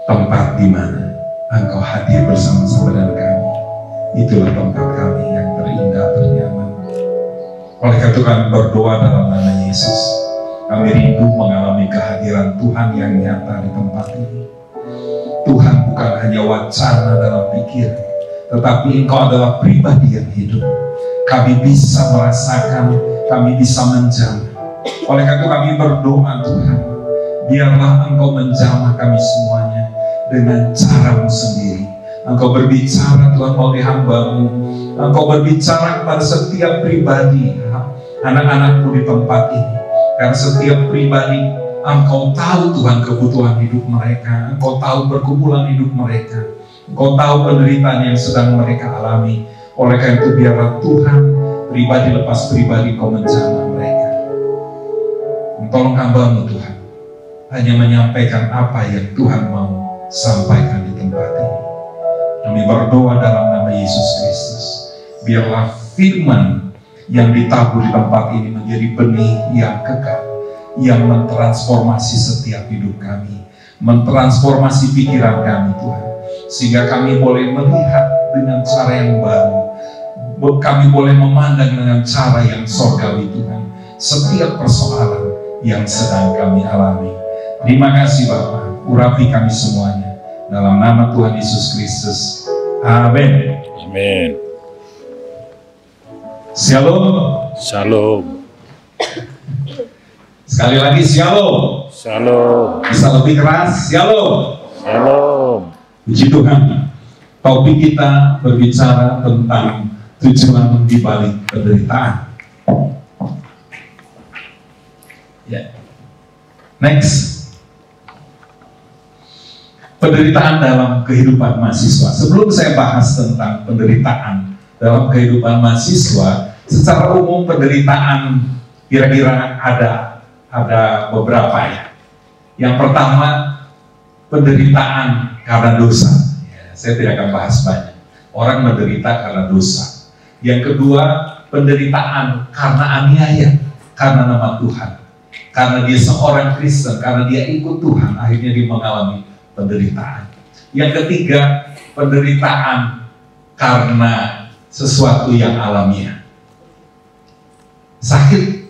tempat di mana Engkau hadir bersama-sama dengan kami. Itulah tempat kami yang terindah, ternyaman. Oleh karena itu kami berdoa dalam nama Yesus. Kami rindu mengalami kehadiran Tuhan yang nyata di tempat ini. Tuhan bukan hanya wacana dalam pikiran, tetapi Engkau adalah pribadi yang hidup. Kami bisa merasakan, kami bisa menjamah. Oleh karena itu kami berdoa, Tuhan, biarlah Engkau menjamah kami semuanya dengan cara-Mu sendiri. Engkau berbicara, Tuhan, melalui hamba-Mu. Engkau berbicara kepada setiap pribadi, anak-anak-Mu di tempat ini. Karena setiap pribadi, Engkau tahu, Tuhan, kebutuhan hidup mereka. Engkau tahu pergumulan hidup mereka. Engkau tahu penderitaan yang sedang mereka alami. Oleh karena itu, biarlah Tuhan, pribadi lepas pribadi, Kau menjamah mereka. Tolong hamba-Mu, Tuhan, hanya menyampaikan apa yang Tuhan mau sampaikan di tempat ini. Kami berdoa dalam nama Yesus Kristus. Biarlah firman yang ditabur di tempat ini menjadi benih yang kekal, yang mentransformasi setiap hidup kami, mentransformasi pikiran kami, Tuhan, sehingga kami boleh melihat dengan cara yang baru. Kami boleh memandang dengan cara yang surgawi, Tuhan, setiap persoalan yang sedang kami alami. Terima kasih Bapa, urapi kami semuanya dalam nama Tuhan Yesus Kristus. Amin. Amin. Shalom. Shalom. Sekali lagi shalom. Shalom. Bisa lebih keras, shalom. Shalom. Puji Tuhan. Topik kita berbicara tentang tujuan di balik penderitaan. Ya. Next. Penderitaan dalam kehidupan mahasiswa. Sebelum saya bahas tentang penderitaan dalam kehidupan mahasiswa, secara umum penderitaan kira-kira ada beberapa ya. Yang pertama, penderitaan karena dosa. Ya, saya tidak akan bahas banyak. Orang menderita karena dosa. Yang kedua, penderitaan karena aniaya, karena nama Tuhan. Karena dia seorang Kristen, karena dia ikut Tuhan, akhirnya dia mengalami penderitaan. Yang ketiga, penderitaan karena sesuatu yang alamiah. Sakit,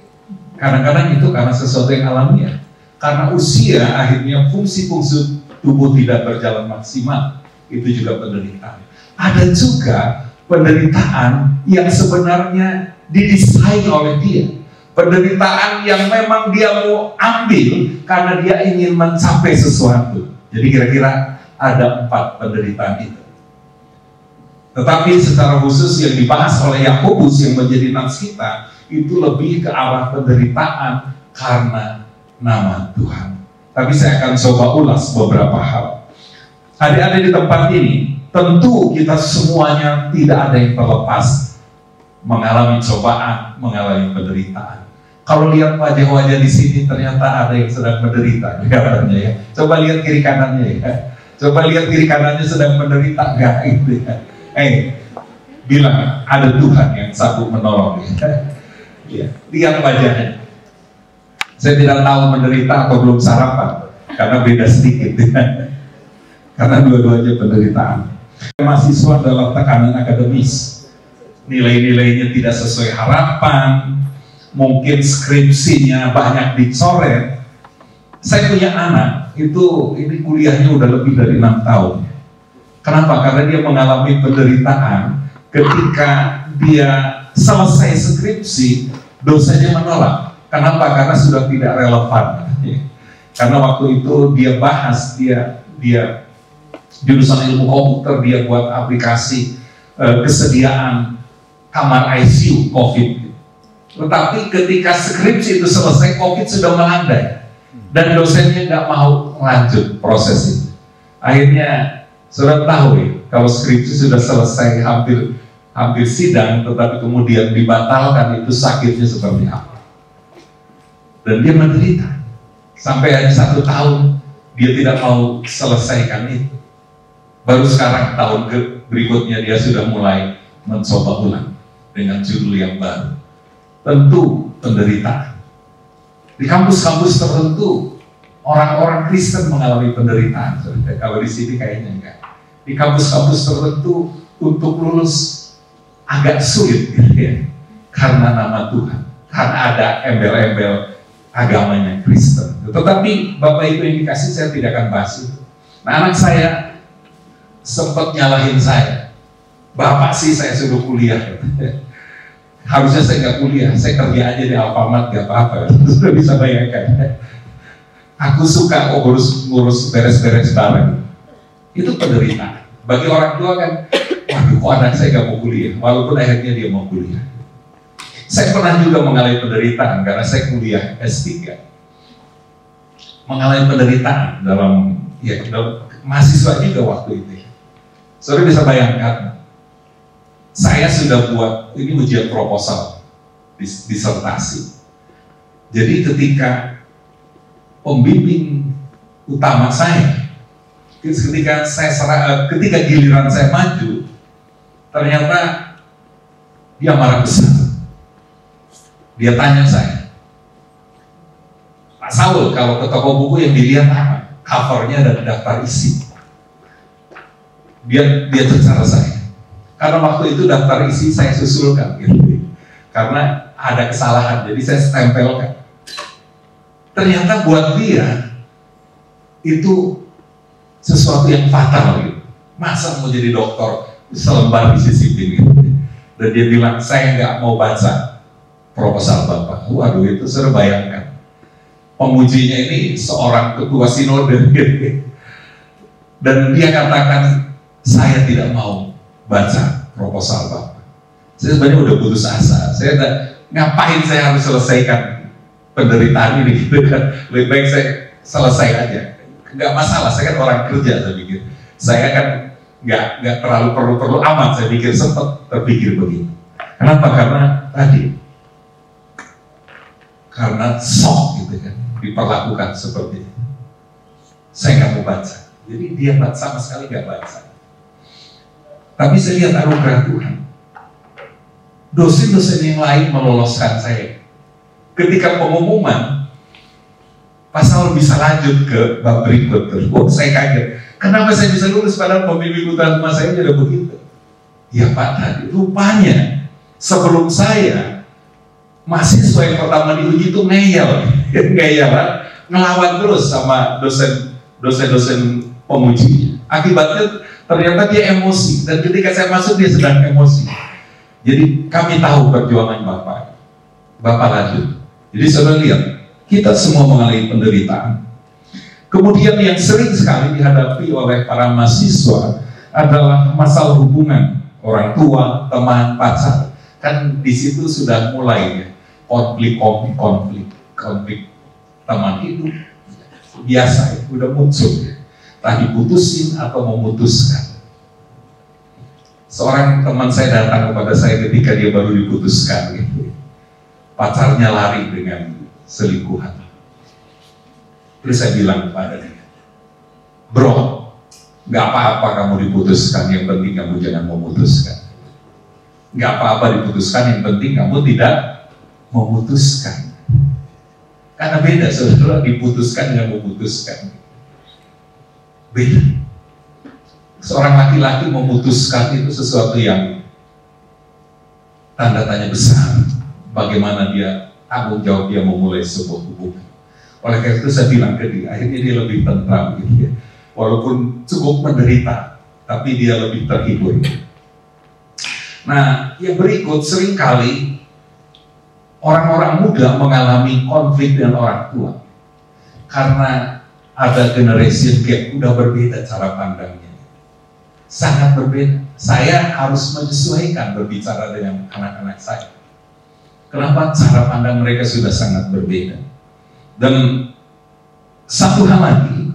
kadang-kadang itu karena sesuatu yang alamiah. Karena usia, akhirnya fungsi-fungsi tubuh tidak berjalan maksimal. Itu juga penderitaan. Ada juga penderitaan yang sebenarnya didesain oleh dia. Penderitaan yang memang dia mau ambil karena dia ingin mencapai sesuatu. Jadi kira-kira ada 4 penderitaan itu. Tetapi secara khusus yang dibahas oleh Yakobus yang menjadi nats kita, itu lebih ke arah penderitaan karena nama Tuhan. Tapi saya akan coba ulas beberapa hal. Adik-adik di tempat ini, tentu kita semuanya tidak ada yang terlepas mengalami cobaan, mengalami penderitaan. Kalau lihat wajah-wajah di sini, ternyata ada yang sedang menderita, katanya ya. Coba lihat kiri kanannya ya. Coba lihat kiri kanannya sedang menderita enggak gitu ya. Bilang ada Tuhan yang sanggup menolong ya. Ya. Lihat wajahnya. Saya tidak tahu menderita atau belum sarapan, karena beda sedikit ya. Karena dua-duanya penderitaan. Mahasiswa dalam tekanan akademis, nilai-nilainya tidak sesuai harapan, mungkin skripsinya banyak dicoret. Saya punya anak, ini kuliahnya udah lebih dari 6 tahun. Kenapa? Karena dia mengalami penderitaan ketika dia selesai skripsi, dosennya menolak. Kenapa? Karena sudah tidak relevan. Karena waktu itu dia bahas, dia jurusan ilmu komputer, dia buat aplikasi kesediaan kamar ICU COVID. Tetapi ketika skripsi itu selesai, COVID sudah melandai dan dosennya nggak mau lanjut proses itu. Akhirnya sudah tahu ya, kalau skripsi sudah selesai hampir sidang, tetapi kemudian dibatalkan, itu sakitnya seperti apa. Dan dia menderita sampai hanya 1 tahun dia tidak mau selesaikan itu. Baru sekarang tahun berikutnya dia sudah mulai mencoba ulang dengan judul yang baru. Tentu penderitaan. Di kampus-kampus tertentu orang-orang Kristen mengalami penderitaan. Kalau di sini kayaknya enggak. Di kampus-kampus tertentu untuk lulus agak sulit gitu ya, karena nama Tuhan, karena ada embel-embel agamanya Kristen. Tetapi Bapak Ibu yang dikasih, saya tidak akan bahas itu. Nah, anak saya sempat nyalahin saya, Bapak sih saya suruh kuliah. Harusnya saya nggak kuliah, saya kerja aja di Alfamart, nggak apa-apa. Sudah bisa bayangkan. Aku suka ngurus beres-beres barang. Itu penderitaan. Bagi orang tua kan, waduh kok anak saya nggak mau kuliah, walaupun akhirnya dia mau kuliah. Saya pernah juga mengalami penderitaan karena saya kuliah S3. Mengalami penderitaan dalam mahasiswa juga waktu itu. Saudara bisa bayangkan, saya sudah buat ini ujian proposal, disertasi. Jadi ketika pembimbing utama saya, ketika giliran saya maju, ternyata dia marah besar. Dia tanya saya, Pak Saul, kalau ke toko buku yang dilihat apa? Covernya dan daftar isi. Dia cercara saya. Karena waktu itu daftar isi saya susulkan, gitu. Karena ada kesalahan, jadi saya stempelkan. Ternyata buat dia itu sesuatu yang fatal, gitu. Masa mau jadi dokter selembar isi sipil, gitu. Dan dia bilang, saya nggak mau baca proposal Bapak. Waduh, itu sudah bayangkan. Pemujinya ini seorang ketua sinode, gitu. Dan dia katakan, saya tidak mau baca proposal Bapak. Saya sebenarnya udah putus asa. Saya ngapain saya harus selesaikan penderitaan ini, gitu kan? Lebih baik saya selesai aja. Nggak masalah, saya kan orang kerja, saya pikir. Saya kan nggak terlalu perlu amat, saya pikir, sempat terpikir begitu. Kenapa? Karena sok gitu kan, diperlakukan seperti itu. Saya nggak mau baca. Jadi dia sama sekali nggak baca. Tapi saya lihat anugerah Tuhan. Dosen-dosen yang lain meloloskan saya. Ketika pengumuman, Pak Saul bisa lanjut ke bab berikut. Saya kaget. Kenapa saya bisa lulus padahal pembimbing utama saya tidak begitu? Ya Pak, tadi rupanya sebelum saya, mahasiswa yang pertama diuji itu ngeyel, ngelawan terus sama dosen-dosen pemujinya. Akibatnya ternyata dia emosi, dan ketika saya masuk dia sedang emosi. Jadi kami tahu perjuangan Bapak lanjut. Jadi saudara lihat, kita semua mengalami penderitaan. Kemudian yang sering sekali dihadapi oleh para mahasiswa adalah masalah hubungan orang tua, teman, pacar. Kan di situ sudah mulai ya, konflik teman hidup biasa ya, udah muncul ya. Entah diputusin atau memutuskan. Seorang teman saya datang kepada saya ketika dia baru diputuskan gitu. Pacarnya lari dengan selingkuhan. Terus saya bilang kepada dia, bro, nggak apa-apa kamu diputuskan, yang penting kamu jangan memutuskan. Nggak apa-apa diputuskan, yang penting kamu tidak memutuskan. Karena beda, saudara, diputuskan dengan memutuskan. Beda. Seorang laki-laki memutuskan itu sesuatu yang tanda tanya besar. Bagaimana dia tanggung jawab dia memulai sebuah hubungan. Oleh karena itu saya bilang ke dia, akhirnya dia lebih tentram gitu ya. Walaupun cukup menderita, tapi dia lebih terhibur. Nah, yang berikut, seringkali orang-orang muda mengalami konflik dengan orang tua karena ada generation gap, udah berbeda cara pandangnya, sangat berbeda. Saya harus menyesuaikan berbicara dengan anak-anak saya. Kenapa? Cara pandang mereka sudah sangat berbeda. Dan satu hal lagi,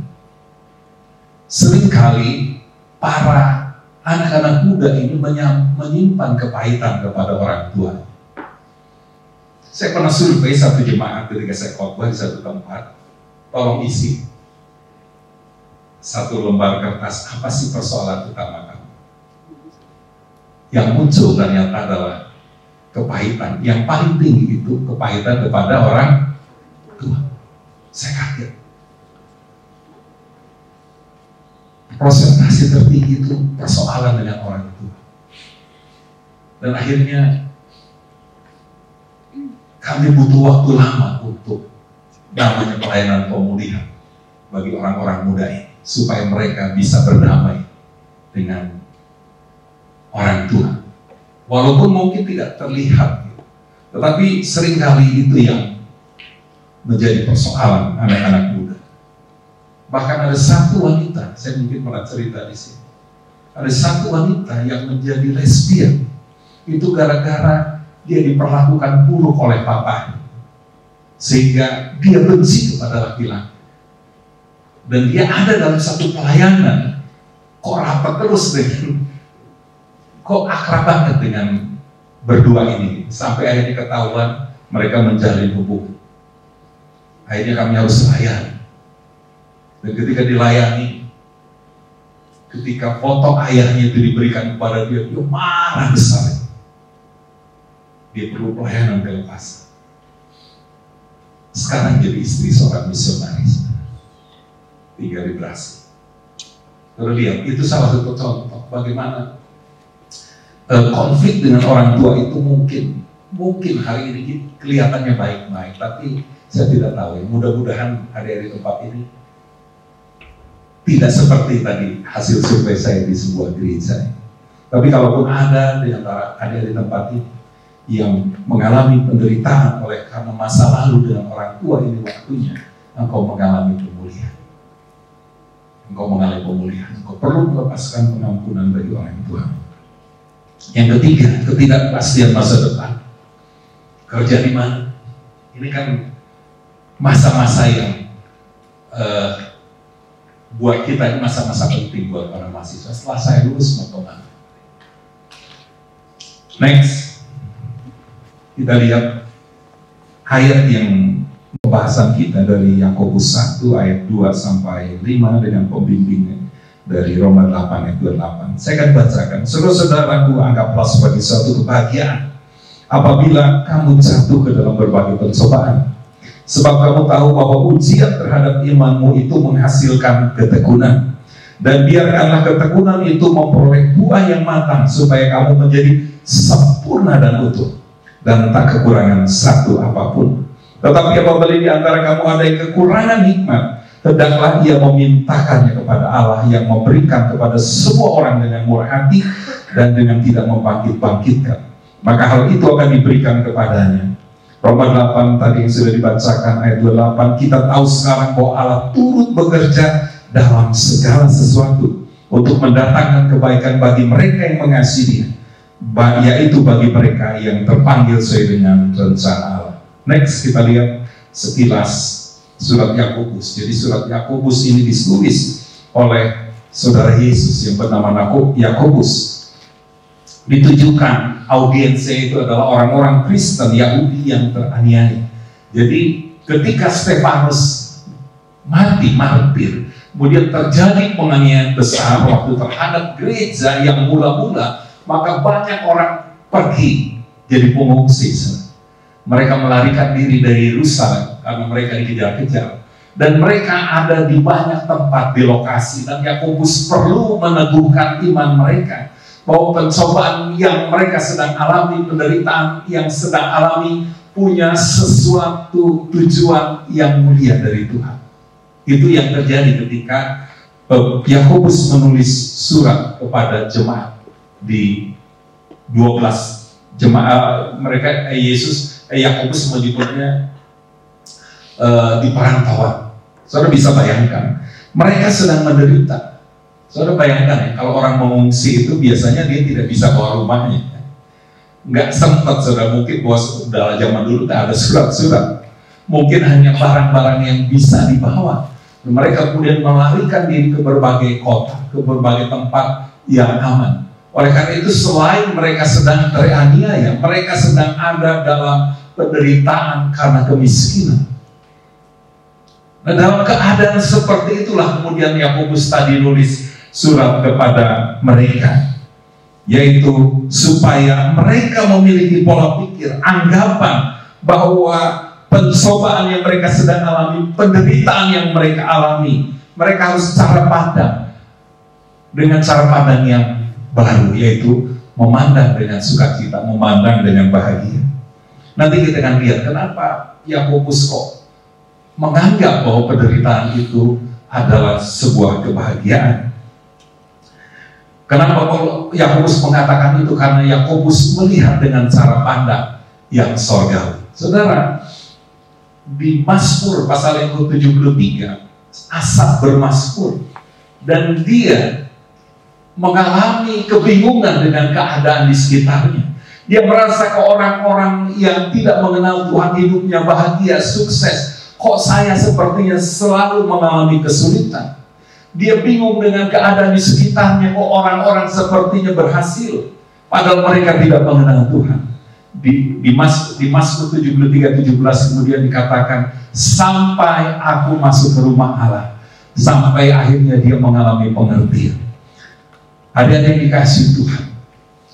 seringkali para anak-anak muda ini menyimpan kepahitan kepada orang tua. Saya pernah survei satu jemaat ketika saya khotbah di satu tempat, tolong isi satu lembar kertas, apa sih persoalan utama kamu? Yang muncul ternyata adalah kepahitan. Yang paling tinggi itu kepahitan kepada orang tua. Saya kaget. Prosentase tertinggi itu persoalan dengan orang tua. Dan akhirnya kami butuh waktu lama untuk namanya pelayanan pemulihan bagi orang-orang muda ini, supaya mereka bisa berdamai dengan orang tua. Walaupun mungkin tidak terlihat, tetapi seringkali itu yang menjadi persoalan anak-anak muda. Bahkan ada satu wanita, saya mungkin pernah cerita di sini. Ada satu wanita yang menjadi lesbian. Itu gara-gara dia diperlakukan buruk oleh papa, sehingga dia benci kepada laki-laki. Dan dia ada dalam satu pelayanan, kok rapat terus dengan, kok akrab banget dengan berdua ini, sampai akhirnya ketahuan mereka menjalin hubungan. Akhirnya kami harus layani. Dan ketika dilayani, ketika foto ayahnya itu diberikan kepada dia, dia marah besar. Dia perlu pelayanan kelepasan. Sekarang jadi istri seorang misionaris. 3 generasi. Terus lihat, itu salah satu contoh bagaimana konflik dengan orang tua itu mungkin hari ini kelihatannya baik-baik, tapi saya tidak tahu ya. Mudah-mudahan hari-hari tempat ini tidak seperti tadi hasil survei saya di sebuah gereja. Tapi kalaupun ada di antara hari-hari tempat ini yang mengalami penderitaan oleh karena masa lalu dengan orang tua, ini waktunya engkau mengalami pemulihan. Engkau mengalami pemulihan. Engkau perlu melepaskan pengampunan bagi orang tua. Yang ketiga, ketidakpastian masa depan. Kerja di mana? Ini kan masa-masa yang buat kita ini masa-masa penting buat para mahasiswa. Setelah saya lulus mau kemana? Next, kita lihat ayat yang pembahasan kita dari Yakobus 1 ayat 2 sampai 5 dengan pembimbingan dari Roma 8 ayat 28. Saya akan bacakan. Saudara-saudaraku, anggaplah sebagai suatu kebahagiaan apabila kamu jatuh ke dalam berbagai pencobaan, sebab kamu tahu bahwa ujian terhadap imanmu itu menghasilkan ketekunan. Dan biarkanlah ketekunan itu memperoleh buah yang matang, supaya kamu menjadi sempurna dan utuh, dan tak kekurangan satu apapun. Tetapi apabila di antara kamu ada yang kekurangan hikmat, hendaklah ia memintakannya kepada Allah yang memberikan kepada semua orang dengan murah hati dan dengan tidak membangkit-bangkitkan. Maka hal itu akan diberikan kepadanya. Roma 8 tadi yang sudah dibacakan ayat 28, kita tahu sekarang bahwa Allah turut bekerja dalam segala sesuatu untuk mendatangkan kebaikan bagi mereka yang mengasihi Dia, yaitu bagi mereka yang terpanggil sesuai dengan rencana Allah. Next, kita lihat sekilas surat Yakobus. Jadi surat Yakobus ini ditulis oleh saudara Yesus yang bernama Yakobus. Ditujukan audiensnya itu adalah orang-orang Kristen Yahudi yang teraniaya. Jadi ketika Stefanus mati martir, kemudian terjadi penganiayaan besar waktu terhadap gereja yang mula-mula, maka banyak orang pergi jadi pengungsi. Mereka melarikan diri dari Yerusalem karena mereka dikejar-kejar, dan mereka ada di banyak tempat di lokasi. Dan Yakobus perlu meneguhkan iman mereka bahwa pencobaan yang mereka sedang alami, penderitaan yang sedang alami, punya sesuatu tujuan yang mulia dari Tuhan. Itu yang terjadi ketika Yakobus menulis surat kepada jemaat di 12 jemaat mereka. Yakobus menyebutnya di perantauan. Saudara bisa bayangkan, mereka sedang menderita. Saudara bayangkan ya, kalau orang mengungsi itu biasanya dia tidak bisa bawa rumahnya. Nggak sempat, saudara, mungkin bos udah zaman dulu tak ada surat-surat. Mungkin hanya barang-barang yang bisa dibawa. Mereka kemudian melarikan diri ke berbagai kota, ke berbagai tempat yang aman. Oleh karena itu, selain mereka sedang teraniaya, mereka sedang ada dalam penderitaan karena kemiskinan. Nah, dalam keadaan seperti itulah kemudian Yakobus tadi nulis surat kepada mereka, yaitu supaya mereka memiliki pola pikir, anggapan bahwa pencobaan yang mereka sedang alami, penderitaan yang mereka alami, mereka harus secara pandang dengan cara pandang yang baru, yaitu memandang dengan sukacita, memandang dengan bahagia. Nanti kita akan lihat kenapa Yakobus kok menganggap bahwa penderitaan itu adalah sebuah kebahagiaan. Kenapa Yakobus mengatakan itu? Karena Yakobus melihat dengan cara pandang yang sorgawi. Saudara, di Mazmur pasal yang ke-73, Asaf bermazmur dan dia mengalami kebingungan dengan keadaan di sekitarnya. Dia merasa ke orang-orang yang tidak mengenal Tuhan hidupnya bahagia, sukses. Kok saya sepertinya selalu mengalami kesulitan? Dia bingung dengan keadaan di sekitarnya. Kok orang-orang sepertinya berhasil, padahal mereka tidak mengenal Tuhan. Di Mazmur 73:17 kemudian dikatakan, sampai aku masuk ke rumah Allah, sampai akhirnya dia mengalami pengertian. Ada yang dikasih Tuhan,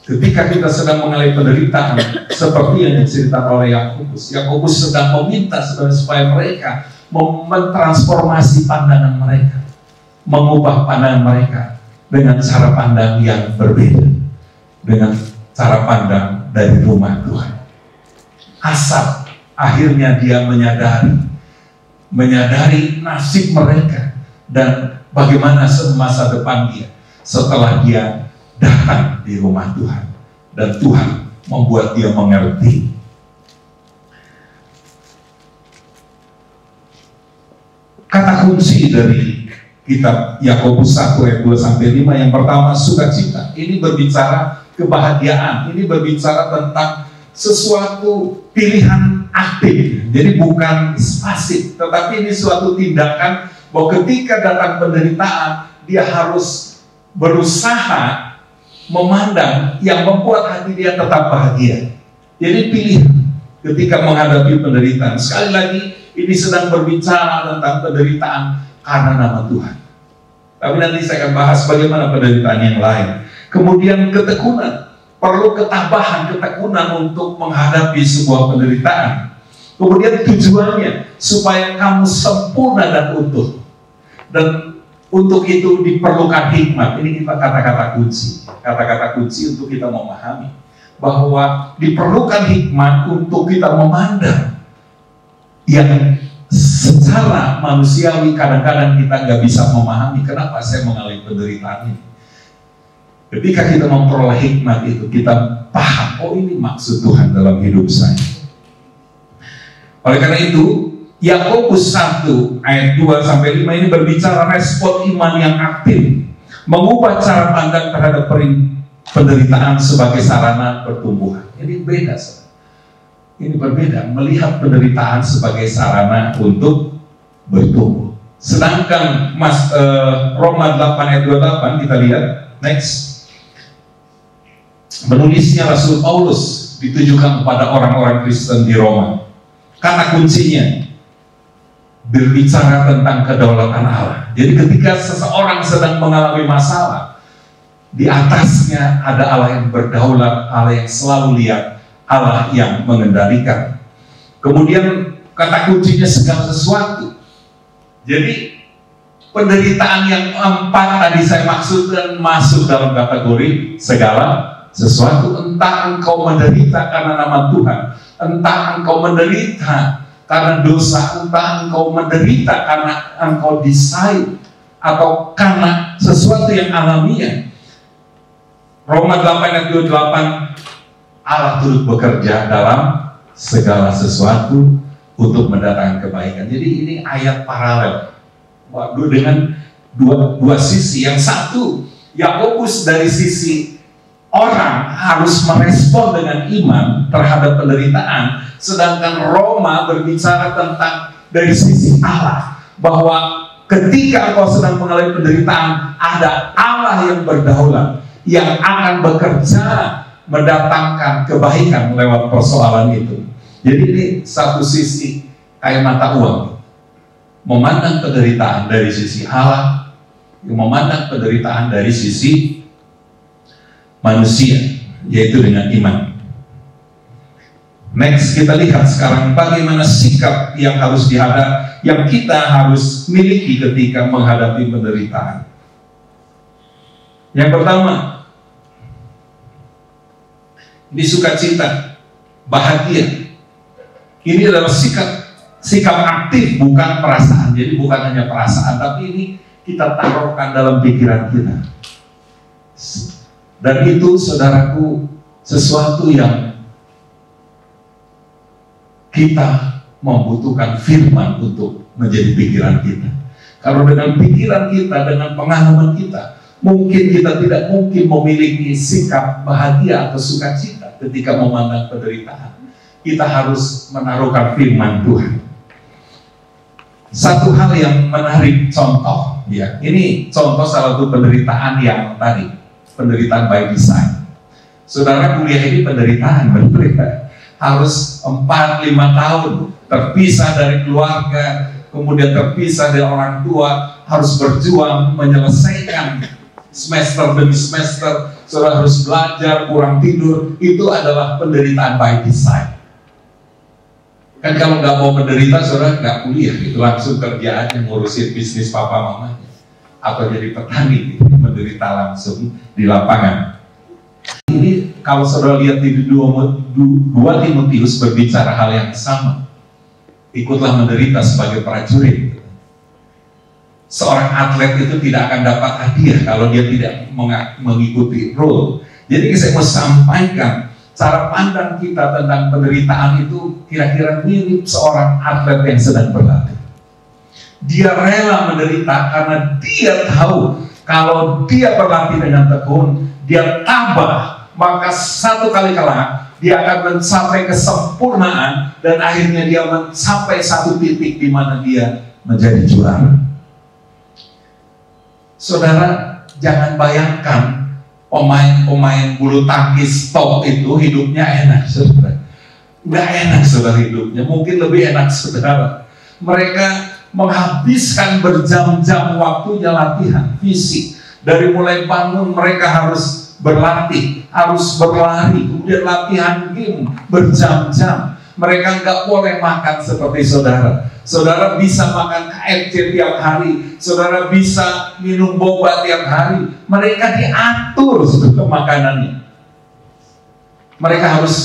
ketika kita sedang mengalami penderitaan seperti yang diceritakan oleh Yakobus sedang meminta supaya mereka mentransformasi pandangan mereka, mengubah pandangan mereka dengan cara pandang yang berbeda, dengan cara pandang dari rumah Tuhan. Asaf akhirnya dia menyadari nasib mereka dan bagaimana masa depan dia setelah dia datang di rumah Tuhan, dan Tuhan membuat dia mengerti. Kata kunci dari kitab Yakobus 1 ayat 2-5 yang pertama, sukacita. Ini berbicara kebahagiaan, ini berbicara tentang sesuatu pilihan aktif, jadi bukan pasif, tetapi ini suatu tindakan bahwa ketika datang penderitaan, dia harus berusaha memandang yang membuat hati dia tetap bahagia. Jadi pilih ketika menghadapi penderitaan. Sekali lagi, ini sedang berbicara tentang penderitaan karena nama Tuhan. Tapi nanti saya akan bahas bagaimana penderitaan yang lain. Kemudian ketekunan, perlu ketekunan untuk menghadapi sebuah penderitaan. Kemudian tujuannya supaya kamu sempurna dan utuh. Dan untuk itu diperlukan hikmat. Ini kita kata-kata kunci. Kata-kata kunci untuk kita memahami bahwa diperlukan hikmat untuk kita memandang yang secara manusiawi kadang-kadang kita nggak bisa memahami kenapa saya mengalami penderitaan ini. Ketika kita memperoleh hikmat itu, kita paham, oh ini maksud Tuhan dalam hidup saya. Oleh karena itu, Yakobus 1 ayat 2-5 ini berbicara respon iman yang aktif, mengubah cara pandang terhadap penderitaan sebagai sarana pertumbuhan. Ini beda, ini berbeda, melihat penderitaan sebagai sarana untuk bertumbuh. Sedangkan Roma 8 ayat 28 kita lihat, next. Menulisnya Rasul Paulus ditujukan kepada orang-orang Kristen di Roma. Kata kuncinya berbicara tentang kedaulatan Allah. Jadi ketika seseorang sedang mengalami masalah, di atasnya ada Allah yang berdaulat, Allah yang selalu lihat, Allah yang mengendalikan. Kemudian kata kuncinya segala sesuatu. Jadi penderitaan yang 4 tadi saya maksudkan masuk dalam kategori segala sesuatu. Entah engkau menderita karena nama Tuhan, entah engkau menderita karena dosa, entah engkau menderita karena engkau desain atau karena sesuatu yang alamiah. Roma 8 ayat 28, Allah turut bekerja dalam segala sesuatu untuk mendatangkan kebaikan. Jadi ini ayat paralel dengan dua sisi. Yang satu, Yakobus dari sisi orang harus merespon dengan iman terhadap penderitaan, sedangkan Roma berbicara tentang dari sisi Allah, bahwa ketika engkau sedang mengalami penderitaan, ada Allah yang berdaulat, yang akan bekerja mendatangkan kebaikan lewat persoalan itu. Jadi ini satu sisi kayak mata uang, memandang penderitaan dari sisi Allah, memandang penderitaan dari sisi manusia, yaitu dengan iman. Next, kita lihat sekarang bagaimana sikap yang harus yang kita harus miliki ketika menghadapi penderitaan. Yang pertama, ini sukacita, bahagia. Ini adalah sikap aktif, bukan perasaan. Jadi bukan hanya perasaan, tapi ini kita taruhkan dalam pikiran kita. Dan itu, saudaraku, sesuatu yang kita membutuhkan firman untuk menjadi pikiran kita. Kalau dengan pikiran kita, dengan pengalaman kita, mungkin kita tidak mungkin memiliki sikap bahagia atau sukacita ketika memandang penderitaan. Kita harus menaruhkan firman Tuhan. Satu hal yang menarik, contoh, ya, ini contoh salah satu penderitaan yang tadi, penderitaan by design. Saudara kuliah ini penderitaan, benar ya? Harus 4-5 tahun terpisah dari keluarga, kemudian terpisah dari orang tua, harus berjuang menyelesaikan semester demi semester, saudara harus belajar, kurang tidur. Itu adalah penderitaan by design. Kan kalau nggak mau menderita, saudara nggak kuliah, itu langsung kerjaan yang ngurusin bisnis papa mamanya, atau jadi petani, menderita langsung di lapangan. Ini kalau saudara lihat di 2 Timotius berbicara hal yang sama. Ikutlah menderita sebagai prajurit. Seorang atlet itu tidak akan dapat hadiah kalau dia tidak mengikuti rule. Jadi saya mau sampaikan, cara pandang kita tentang penderitaan itu kira-kira mirip seorang atlet yang sedang berlatih. Dia rela menderita karena dia tahu kalau dia berlatih dengan tekun, dia tabah, maka satu kali kelak dia akan mencapai kesempurnaan dan akhirnya dia mencapai satu titik di mana dia menjadi juara. Saudara, jangan bayangkan pemain-pemain bulu tangkis top itu hidupnya enak, saudara. Nggak enak, saudara, hidupnya. Mungkin lebih enak, saudara. Mereka menghabiskan berjam-jam waktunya latihan fisik. Dari mulai bangun mereka harus berlatih, harus berlari, kemudian latihan game berjam-jam. Mereka nggak boleh makan seperti saudara. Saudara bisa makan KFC tiap hari, saudara bisa minum boba tiap hari. Mereka diatur sebetulnya makanannya. Mereka harus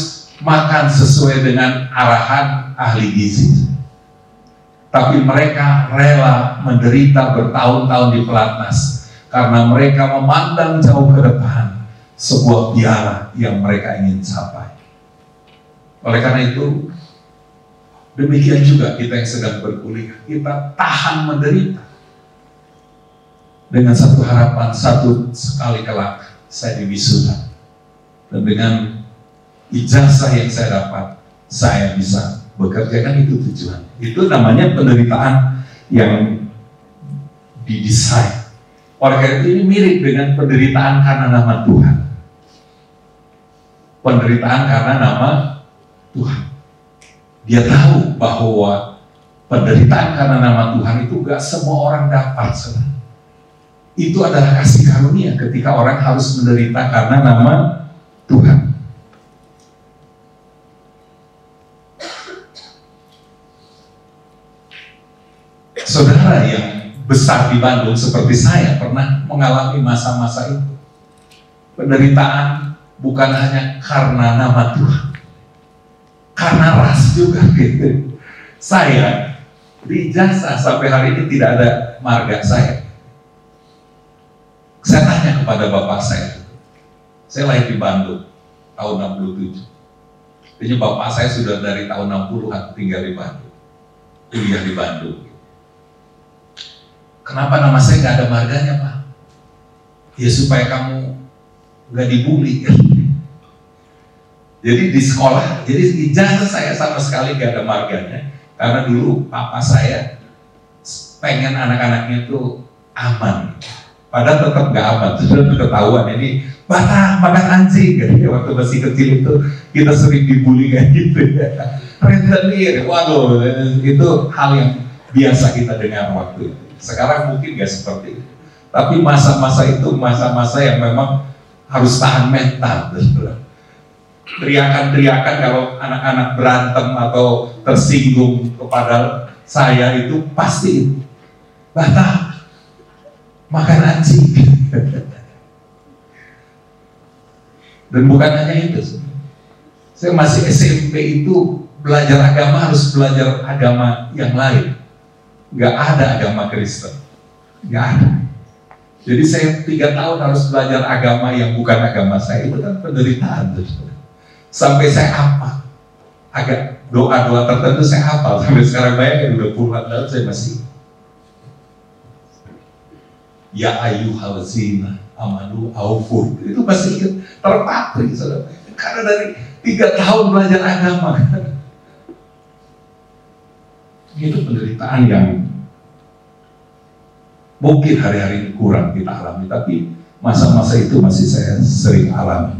makan sesuai dengan arahan ahli gizi. Tapi mereka rela menderita bertahun-tahun di pelatnas karena mereka memandang jauh ke depan sebuah piala yang mereka ingin capai. Oleh karena itu, demikian juga kita yang sedang berkuliah, kita tahan menderita dengan satu harapan, satu sekali kelak saya diwisuda, dan dengan ijazah yang saya dapat, saya bisa bekerja. Kan itu tujuan. Itu namanya penderitaan yang didesain. Oleh karena itu ini mirip dengan penderitaan karena nama Tuhan. Penderitaan karena nama Tuhan. Dia tahu bahwa penderitaan karena nama Tuhan itu gak semua orang dapat. Itu adalah kasih karunia ketika orang harus menderita karena nama Tuhan. Saudara yang besar di Bandung seperti saya pernah mengalami masa-masa itu. Penderitaan bukan hanya karena nama Tuhan, karena ras juga gitu. Saya di ijazah sampai hari ini tidak ada marga saya. Saya tanya kepada bapak saya lahir di Bandung tahun 67. Jadi bapak saya sudah dari tahun 60-an tinggal di Bandung, kuliah di Bandung. Kenapa nama saya nggak ada marganya, Pak? Ya supaya kamu nggak dibully. Jadi di sekolah, jadi ijazah saya sama sekali nggak ada marganya, karena dulu papa saya pengen anak-anaknya itu aman, padahal tetap nggak aman. Sudah ketahuan ini Batak makan anjing, gitu. Waktu masih kecil itu kita sering dibully kayak gitu ya. Rentenir, waduh, itu hal yang biasa kita dengar waktu itu. Sekarang mungkin nggak seperti itu, tapi masa-masa itu masa-masa yang memang harus tahan mental. Teriakan-teriakan kalau anak-anak berantem atau tersinggung kepada saya itu pasti Batak makan anjing. Dan bukan hanya itu, saya masih SMP itu belajar agama harus belajar agama yang lain. Gak ada agama Kristen, gak ada. Jadi saya 3 tahun harus belajar agama yang bukan agama saya. Itu kan penderitaan. Sampai saya hafal, agak doa-doa tertentu saya hafal. Sampai sekarang bayangin udah puluhan tahun saya masih. Ya ayyuhal zina amanu aufu, itu masih ingat, terpatri saudara. Karena dari 3 tahun belajar agama. Itu penderitaan yang mungkin hari-hari ini kurang kita alami, tapi masa-masa itu masih saya sering alami.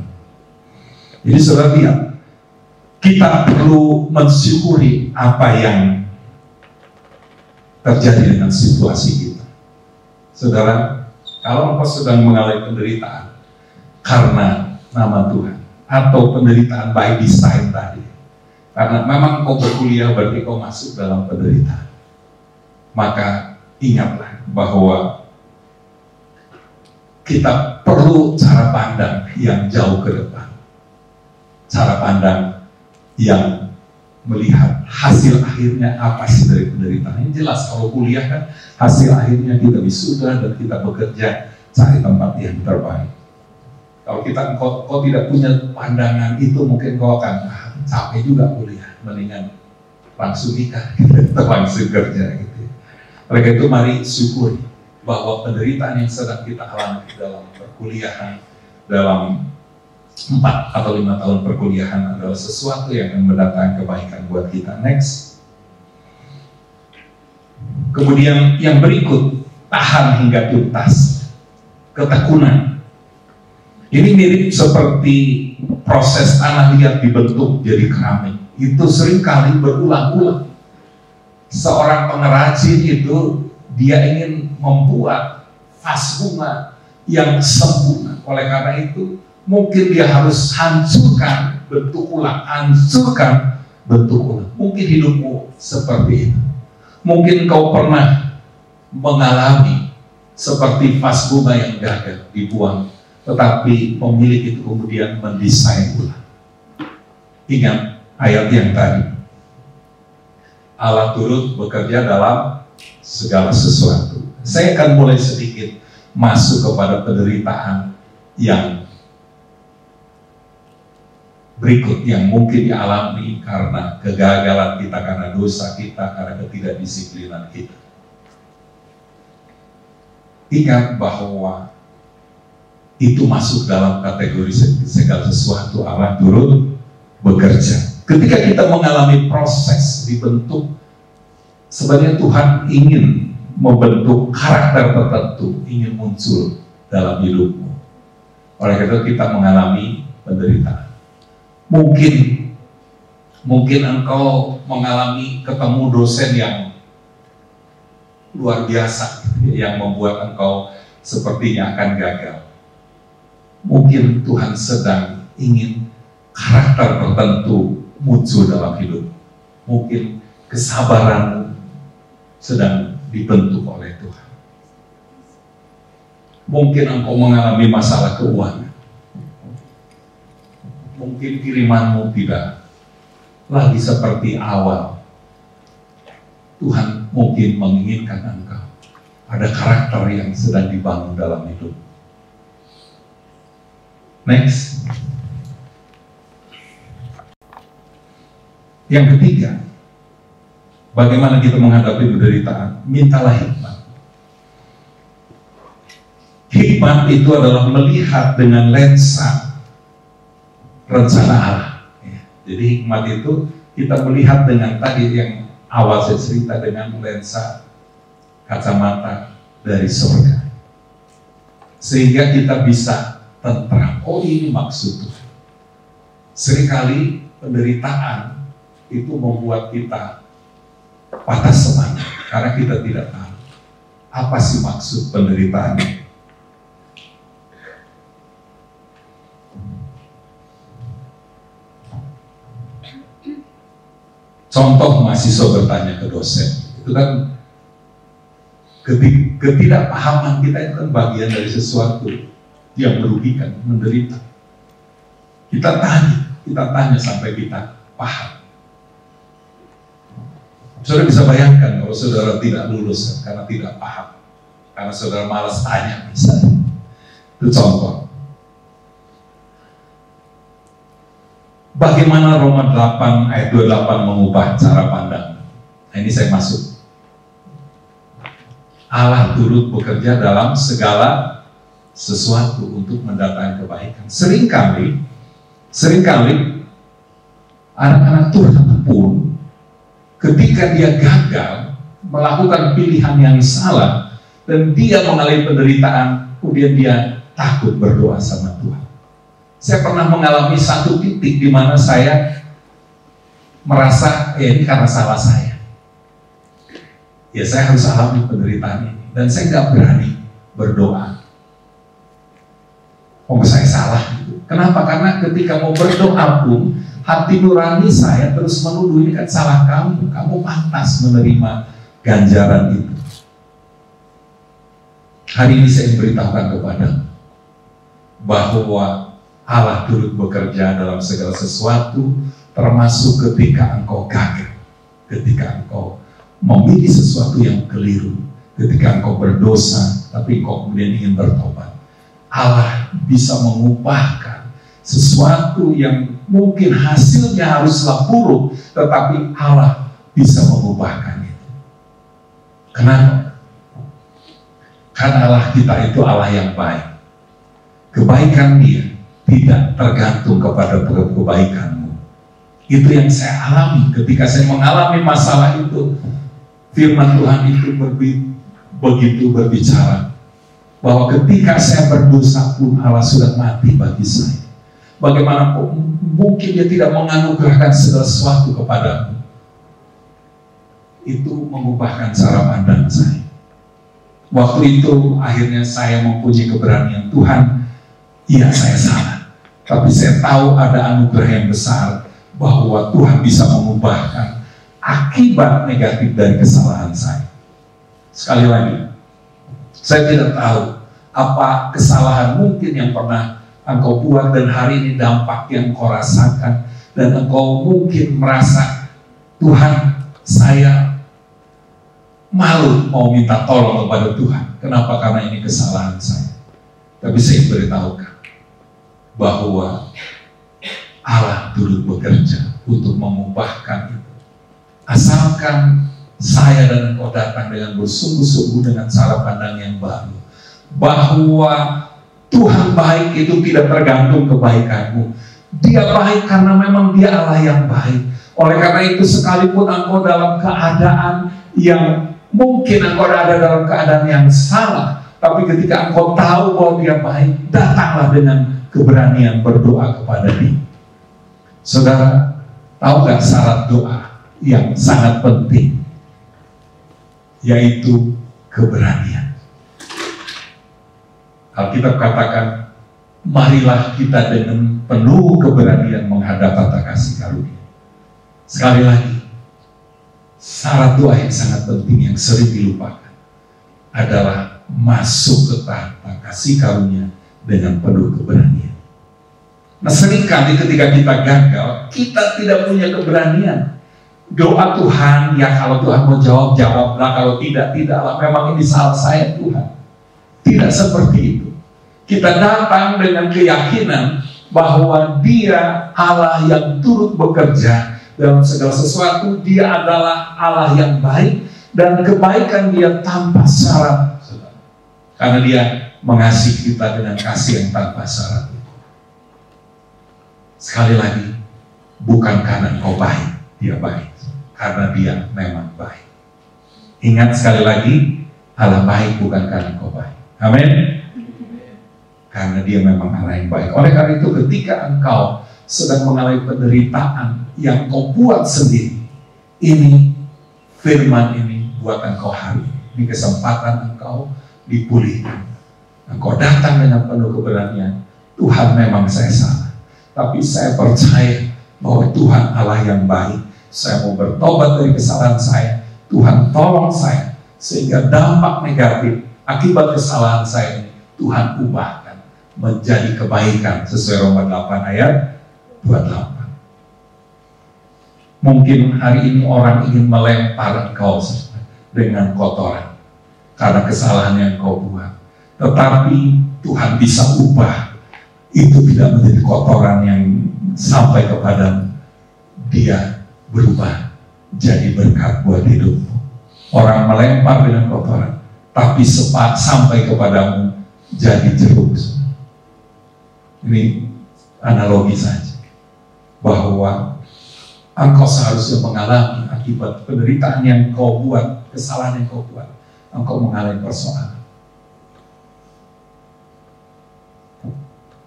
Jadi saudara lihat, kita perlu mensyukuri apa yang terjadi dengan situasi kita. Saudara, kalau engkau sedang mengalami penderitaan karena nama Tuhan, atau penderitaan by design tadi, karena memang engkau berkuliah berarti engkau masuk dalam penderitaan, maka ingatlah bahwa kita perlu cara pandang yang jauh ke depan, cara pandang yang melihat hasil akhirnya apa sih dari penderitaan. Ini jelas kalau kuliah kan hasil akhirnya kita wisuda dan kita bekerja cari tempat yang terbaik. Kalau kau tidak punya pandangan itu, mungkin kau akan capek juga kuliah, mendingan langsung nikah atau langsung kerja gitu. Oleh itu mari syukuri bahwa penderitaan yang sedang kita alami dalam perkuliahan, dalam 4 atau 5 tahun perkuliahan adalah sesuatu yang mendatangkan kebaikan buat kita. Next. Kemudian yang berikut, tahan hingga tuntas. Ketekunan. Ini mirip seperti proses tanah liat dibentuk jadi keramik. Itu seringkali berulang-ulang. Seorang pengrajin itu dia ingin membuat vas bunga yang sempurna. Oleh karena itu mungkin dia harus hancurkan bentuk ulang, hancurkan bentuk ulang. Mungkin hidupmu seperti itu. Mungkin kau pernah mengalami seperti vas bunga yang gagal dibuang, tetapi pemilik itu kemudian mendesain ulang. Ingat ayat yang tadi, Allah turut bekerja dalam segala sesuatu. Saya akan mulai sedikit masuk kepada penderitaan yang berikut yang mungkin dialami karena kegagalan kita, karena dosa kita, karena ketidakdisiplinan kita. Ingat bahwa itu masuk dalam kategori segala sesuatu Allah turut bekerja. Ketika kita mengalami proses dibentuk, sebenarnya Tuhan ingin membentuk karakter tertentu, ingin muncul dalam hidupmu. Oleh karena itu kita mengalami penderitaan. Mungkin engkau mengalami ketemu dosen yang luar biasa, yang membuat engkau sepertinya akan gagal. Mungkin Tuhan sedang ingin karakter tertentu muncul dalam hidup. Mungkin kesabaranmu sedang dibentuk oleh Tuhan. Mungkin engkau mengalami masalah keuangan. Mungkin kirimanmu tidak lagi seperti awal. Tuhan mungkin menginginkan engkau ada karakter yang sedang dibangun dalam hidup. Next. Yang ketiga, bagaimana kita menghadapi penderitaan? Mintalah hikmat. Hikmat itu adalah melihat dengan lensa rencana Allah. Jadi hikmat itu kita melihat dengan tadi yang awal saya cerita, dengan lensa kacamata dari surga, sehingga kita bisa tentram. Oh, ini maksud Tuhan. Seringkali penderitaan itu membuat kita patah semangat karena kita tidak tahu apa sih maksud penderitaan. Contoh mahasiswa bertanya ke dosen, itu kan ketidakpahaman kita itu kan bagian dari sesuatu yang merugikan, menderita. Kita tanya sampai kita paham. Saudara bisa bayangkan kalau saudara tidak lulus karena tidak paham, karena saudara malas tanya misalnya. Itu contoh. Bagaimana Roma 8 ayat 28 mengubah cara pandang? Nah, ini saya masuk. Allah turut bekerja dalam segala sesuatu untuk mendatangkan kebaikan. Seringkali anak-anak Tuhan pun ketika dia gagal melakukan pilihan yang salah dan dia mengalami penderitaan, kemudian dia takut berdoa sama Tuhan. Saya pernah mengalami satu titik di mana saya merasa ini karena salah saya. Ya saya harus alami penderitaan ini dan saya nggak berani berdoa. Oh saya salah gitu. Kenapa? Karena ketika mau berdoa pun hati nurani saya terus menuduh ini kan salah kamu pantas menerima ganjaran itu. Hari ini saya memberitahukan kepadamu bahwa Allah turut bekerja dalam segala sesuatu, termasuk ketika engkau gagal, ketika engkau memilih sesuatu yang keliru, ketika engkau berdosa, tapi engkau kemudian ingin bertobat. Allah bisa mengubahkan sesuatu yang mungkin hasilnya haruslah buruk, tetapi Allah bisa mengubahkan itu. Kenapa? Karena Allah kita itu Allah yang baik. Kebaikan Dia tidak tergantung kepada kebaikanmu. Itu yang saya alami ketika saya mengalami masalah itu. Firman Tuhan itu begitu berbicara bahwa ketika saya berdosa pun Allah sudah mati bagi saya. Bagaimana mungkin Dia tidak menganugerahkan segala sesuatu kepadamu. Itu mengubahkan cara pandang saya. Waktu itu akhirnya saya mempunyai keberanian, Tuhan, iya saya salah, tapi saya tahu ada anugerah yang besar bahwa Tuhan bisa mengubahkan akibat negatif dari kesalahan saya. Sekali lagi, saya tidak tahu apa kesalahan mungkin yang pernah engkau buat dan hari ini dampak yang engkau rasakan, dan engkau mungkin merasa, Tuhan, saya malu mau minta tolong kepada Tuhan. Kenapa? Karena ini kesalahan saya. Tapi saya beritahukan bahwa Allah turut bekerja untuk mengubahkan itu. Asalkan saya dan engkau datang dengan bersungguh-sungguh dengan cara pandang yang baru, bahwa Tuhan baik itu tidak tergantung kebaikanmu. Dia baik karena memang Dia Allah yang baik. Oleh karena itu sekalipun engkau dalam keadaan yang mungkin engkau ada dalam keadaan yang salah, tapi ketika engkau tahu bahwa Dia baik, datanglah dengan keberanian berdoa kepada Dia. Saudara, tahu gak syarat doa yang sangat penting? Yaitu keberanian. Alkitab katakan, marilah kita dengan penuh keberanian menghadap tata kasih karunia. Sekali lagi, syarat doa yang sangat penting yang sering dilupakan adalah masuk ke tahta kasih karunia dengan penuh keberanian. Nah, seringkali ketika kita gagal, kita tidak punya keberanian. Doa Tuhan, ya kalau Tuhan mau jawab, jawablah. Kalau tidak, tidaklah. Memang ini salah saya Tuhan. Tidak seperti itu. Kita datang dengan keyakinan bahwa Dia Allah yang turut bekerja dalam segala sesuatu. Dia adalah Allah yang baik, dan kebaikan Dia tanpa syarat, karena Dia mengasihi kita dengan kasih yang tanpa syarat. Sekali lagi, bukan karena engkau baik, Dia baik, karena Dia memang baik. Ingat sekali lagi, Allah baik bukan karena engkau baik. Amin. Karena Dia memang Allah yang baik. Oleh karena itu, ketika engkau sedang mengalami penderitaan yang kau buat sendiri, ini firman ini buat engkau hari ini, kesempatan engkau dipulihkan. Engkau datang dengan penuh keberanian, Tuhan memang saya salah, tapi saya percaya bahwa Tuhan Allah yang baik. Saya mau bertobat dari kesalahan saya, Tuhan tolong saya, sehingga dampak negatif akibat kesalahan saya ini Tuhan ubahkan menjadi kebaikan sesuai Roma 8 ayat 28. Mungkin hari ini orang ingin melempar engkau dengan kotoran karena kesalahan yang kau buat. Tetapi Tuhan bisa ubah itu tidak menjadi kotoran yang sampai kepada dia berubah jadi berkat buat hidupmu. Orang melempar dengan kotoran, tapi sampai kepadamu jadi jeruk. Ini analogi saja, bahwa engkau seharusnya mengalami akibat penderitaan yang kau buat, kesalahan yang kau buat, engkau mengalami persoalan.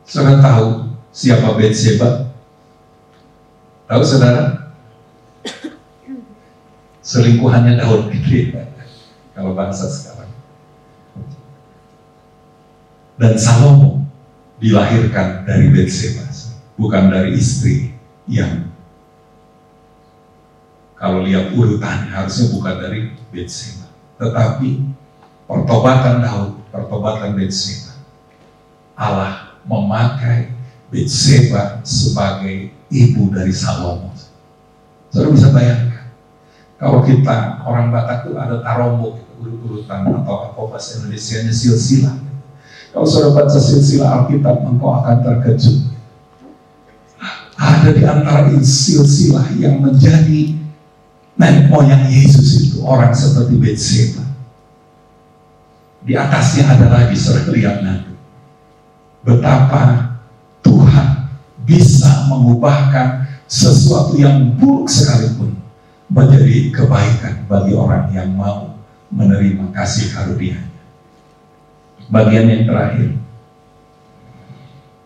Saudara tahu siapa Batseba? Tahu saudara? Selingkuhannya Daud gitu ya, kalau bahasa sekarang. Dan Salomo dilahirkan dari Batseba, bukan dari istri yang kalau lihat urutannya harusnya bukan dari Batseba, tetapi pertobatan Daud, pertobatan Batseba, Allah memakai Batseba sebagai ibu dari Salomo. Saudara bisa bayangkan, kalau kita orang Batak itu ada tarombo, gitu, urutan atau apa bahasa Indonesianya silsilah. Kalau saudara baca silsilah Alkitab, engkau akan terkejut. Ada di antara silsilah yang menjadi nenek moyang Yesus itu orang seperti Batseba. Di atasnya ada lagi, saudara lihat nanti betapa Tuhan bisa mengubahkan sesuatu yang buruk sekalipun menjadi kebaikan bagi orang yang mau menerima kasih karunia-Nya. Bagian yang terakhir,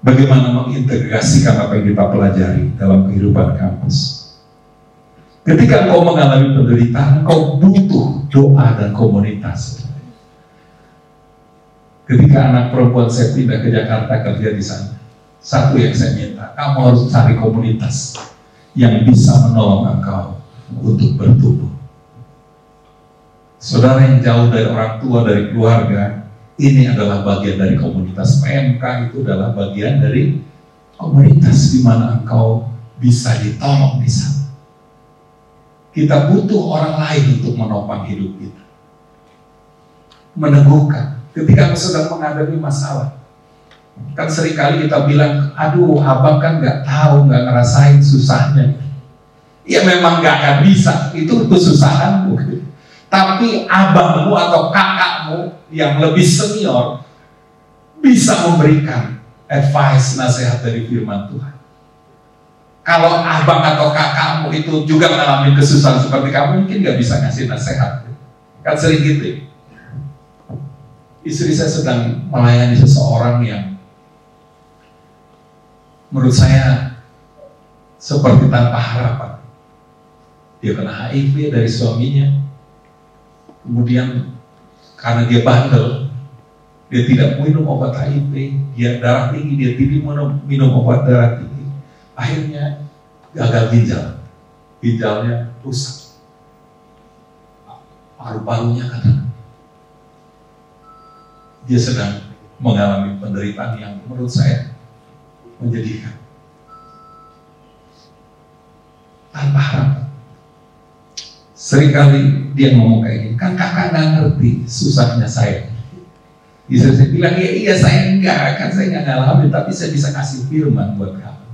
bagaimana mengintegrasikan apa yang kita pelajari dalam kehidupan kampus. Ketika engkau mengalami penderitaan, engkau butuh doa dan komunitas. Ketika anak perempuan saya pindah ke Jakarta kerja di sana, satu yang saya minta, kamu harus cari komunitas yang bisa menolong engkau untuk bertumbuh. Saudara yang jauh dari orang tua, dari keluarga, ini adalah bagian dari komunitas. PMK itu adalah bagian dari komunitas di mana engkau bisa ditolong di sana. Kita butuh orang lain untuk menopang hidup kita, meneguhkan. Ketika sedang menghadapi masalah, kan seringkali kita bilang, aduh abang kan nggak tahu, nggak ngerasain susahnya. Ya memang nggak akan bisa, itu kesusahanmu. Tapi abangmu atau kakakmu yang lebih senior bisa memberikan advice, nasihat dari firman Tuhan. Kalau abang atau kakakmu itu juga mengalami kesusahan seperti kamu, mungkin nggak bisa ngasih nasihat. Kan sering gitu ya. Istri saya sedang melayani seseorang yang menurut saya seperti tanpa harapan. Dia kena HIV dari suaminya, kemudian karena dia bandel, dia tidak minum obat HIV, dia darah tinggi, dia tidak minum obat darah tinggi, akhirnya gagal ginjal, ginjalnya rusak, paru-parunya kena. Dia sedang mengalami penderitaan yang menurut saya menjadikan tanpa harapan. Seringkali dia ngomong kayak gini, kan kakak nggak ngerti susahnya saya. Bisa saya bilang, ya iya saya enggak, kan saya nggak ngalamin, tapi saya bisa kasih firman buat kamu.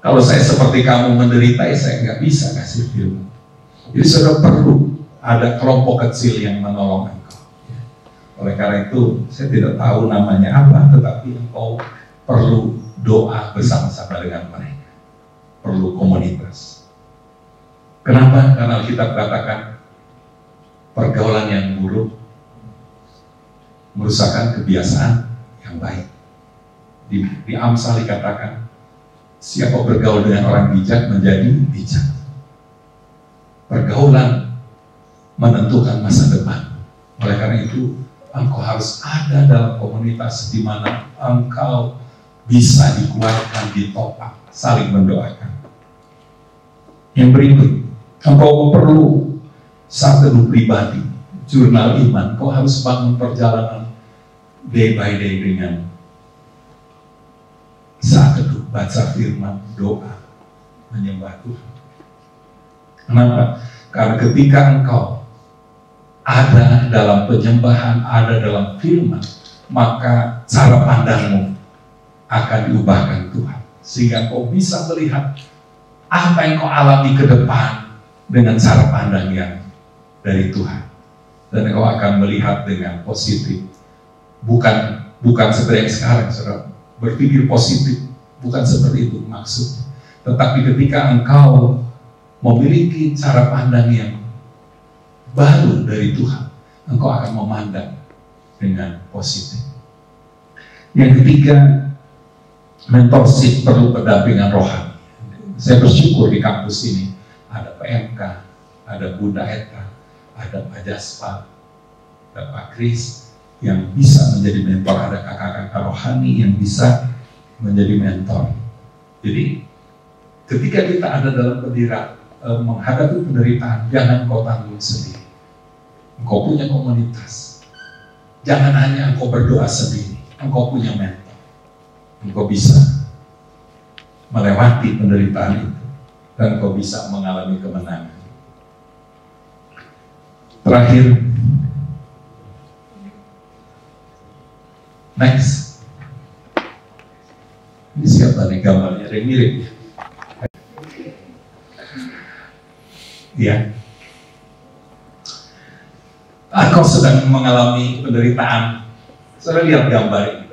Kalau saya seperti kamu menderita, ya saya nggak bisa kasih firman. Jadi sudah perlu ada kelompok kecil yang menolong engkau. Oleh karena itu, saya tidak tahu namanya apa, tetapi engkau perlu doa bersama-sama dengan mereka. Perlu komunitas. Kenapa? Karena Alkitab katakan pergaulan yang buruk merusakkan kebiasaan yang baik. Di Amsal dikatakan, siapa bergaul dengan orang bijak menjadi bijak. Pergaulan menentukan masa depan. Oleh karena itu, engkau harus ada dalam komunitas di mana engkau bisa dikuatkan, ditopang, saling mendoakan. Yang berikut, engkau perlu saat teduh pribadi, jurnal iman. Kau harus bangun perjalanan day by day dengan saat teduh. baca firman, doa, menyembah Tuhan. Kenapa? Karena ketika engkau ada dalam penyembahan, ada dalam firman, maka cara pandangmu akan diubahkan Tuhan. Sehingga kau bisa melihat apa yang kau alami ke depan dengan cara pandang yang dari Tuhan. Dan kau akan melihat dengan positif. Bukan seperti yang sekarang, saudara. Berpikir positif, bukan seperti itu maksudnya. Tetapi ketika engkau memiliki cara pandang yang baru dari Tuhan, engkau akan memandang dengan positif. Yang ketiga, mentorship perlu pendampingan rohani. Saya bersyukur di kampus ini ada PMK, ada Bunda Eta, ada Pak Jaspa, ada Pak Kris yang bisa menjadi mentor, ada kakak-kakak rohani yang bisa menjadi mentor. Jadi ketika kita ada dalam menghadapi penderitaan, jangan kau tanggung sendiri. Engkau punya komunitas. Jangan hanya engkau berdoa sendiri. Engkau punya mentor. Engkau bisa melewati penderitaan itu dan engkau bisa mengalami kemenangan. Terakhir, next. Ini siapa nih gambarnya? Ada yang mirip ya? Ya. Engkau sedang mengalami penderitaan. Saudara lihat gambar ini.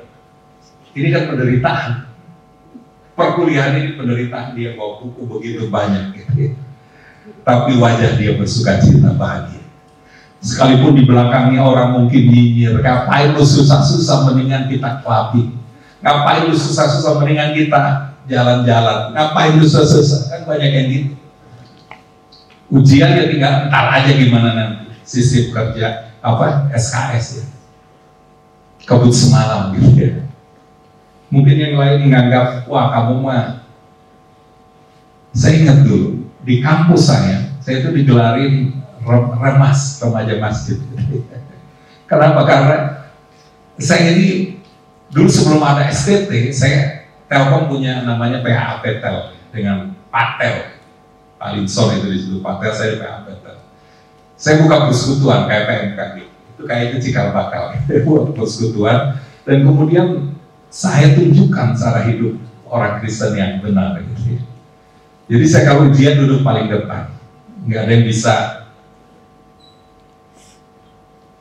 Ini kan penderitaan. Perkuliahan ini penderitaan, dia bawa buku begitu banyak gitu. Tapi wajah dia bersuka cita, bahagia. Sekalipun di belakangnya orang mungkin nyinyir, ngapain lu susah-susah, mendingan kita clubbing. Ngapain lu susah-susah, mendingan kita jalan-jalan. Ngapain lu susah-susah, kan banyak yang gitu. Ujian ya tinggal entar aja gimana nanti. Sisip kerja, SKS ya. Kebut semalam gitu ya. Mungkin yang lain menganggap, wah kamu mah. Saya ingat dulu, di kampus saya itu digelarin remas, remaja masjid. Kenapa? Karena saya ini dulu sebelum ada STT, saya Telkom punya namanya PHAP Tel dengan Patel. Pak Linson itu di situ Patel, saya di PHAP Tel. Saya buka persekutuan kayak PMK gitu. Itu kayaknya cikal bakal. Buat persekutuan dan kemudian saya tunjukkan cara hidup orang Kristen yang benar gitu. Jadi saya kalau ujian duduk paling depan, nggak ada yang bisa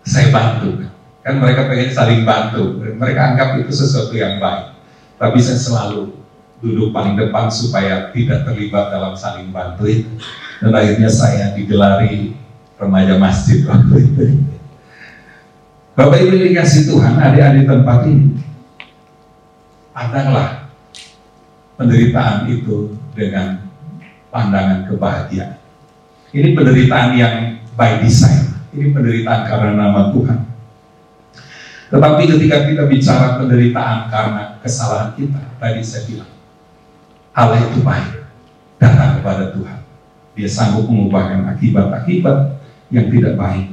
saya bantu. Kan mereka pengen saling bantu, mereka anggap itu sesuatu yang baik. Tapi saya selalu duduk paling depan supaya tidak terlibat dalam saling bantu itu. Dan akhirnya saya digelari remaja masjid waktu itu. Bapak Ibu dikasih Tuhan, adik-adik tempat ini, pandanglah penderitaan itu dengan pandangan kebahagiaan. Ini penderitaan yang by design. Ini penderitaan karena nama Tuhan. Tetapi ketika kita bicara penderitaan karena kesalahan kita, tadi saya bilang, Allah itu baik, datang kepada Tuhan. Dia sanggup mengubahkan akibat-akibat yang tidak baik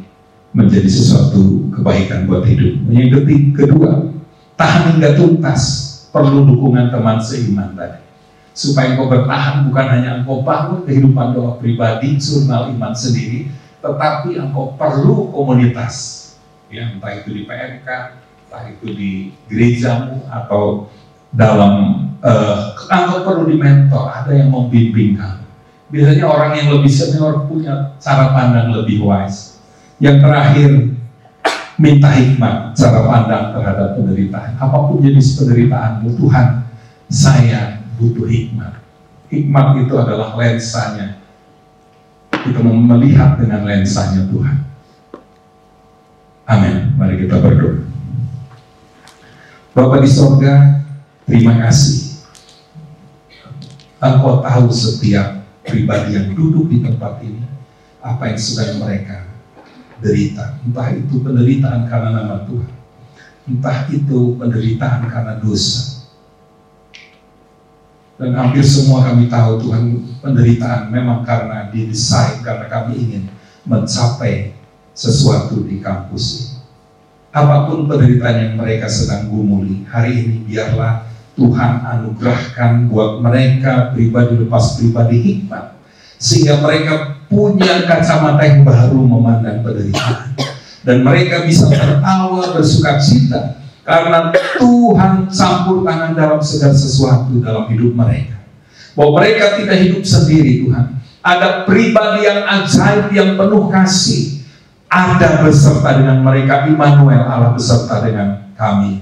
menjadi sesuatu kebaikan buat hidup. Yang kedua, tahan hingga tuntas, perlu dukungan teman seiman tadi. Supaya engkau bertahan, bukan hanya engkau bangun kehidupan doa pribadi, jurnal iman sendiri, tetapi engkau perlu komunitas. Ya, entah itu di PMK, entah itu di gerejamu, atau dalam engkau perlu di mentor, ada yang membimbing kamu. Biasanya orang yang lebih senior punya cara pandang lebih wise. Yang terakhir, minta hikmat cara pandang terhadap penderitaan. Apapun jenis penderitaanmu, Tuhan, saya butuh hikmat. Hikmat itu adalah lensanya. Kita melihat dengan lensanya Tuhan. Amin. Mari kita berdoa. Bapa di sorga, terima kasih. Engkau tahu setiap pribadi yang duduk di tempat ini, apa yang sedang mereka derita. Entah itu penderitaan karena nama Tuhan, entah itu penderitaan karena dosa. Dan hampir semua kami tahu Tuhan, penderitaan memang karena didesain, karena kami ingin mencapai sesuatu di kampus ini. Apapun penderitaan yang mereka sedang gumuli, hari ini biarlah Tuhan anugerahkan buat mereka pribadi lepas pribadi hikmat, sehingga mereka punya kacamata yang baru memandang penderitaan, dan mereka bisa tertawa bersukacita karena Tuhan campur tangan dalam segala sesuatu dalam hidup mereka. Bahwa mereka tidak hidup sendiri, Tuhan. Ada pribadi yang ajaib, yang penuh kasih, ada beserta dengan mereka. Immanuel, Allah beserta dengan kami.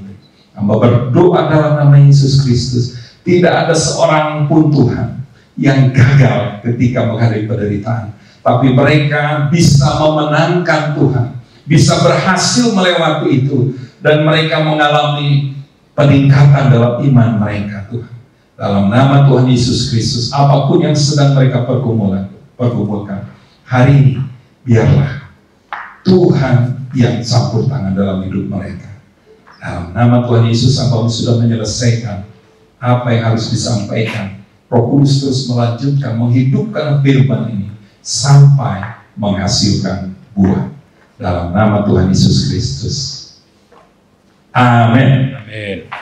Hamba berdoa dalam nama Yesus Kristus, tidak ada seorang pun Tuhan yang gagal ketika menghadapi penderitaan, tapi mereka bisa memenangkan Tuhan, bisa berhasil melewati itu, dan mereka mengalami peningkatan dalam iman mereka, Tuhan. Dalam nama Tuhan Yesus Kristus, apapun yang sedang mereka pergumulkan hari ini, biarlah Tuhan yang campur tangan dalam hidup mereka. Dalam nama Tuhan Yesus, apabila sudah menyelesaikan apa yang harus disampaikan, Roh Kudus terus melanjutkan, menghidupkan firman ini sampai menghasilkan buah. Dalam nama Tuhan Yesus Kristus. Amin. Amin.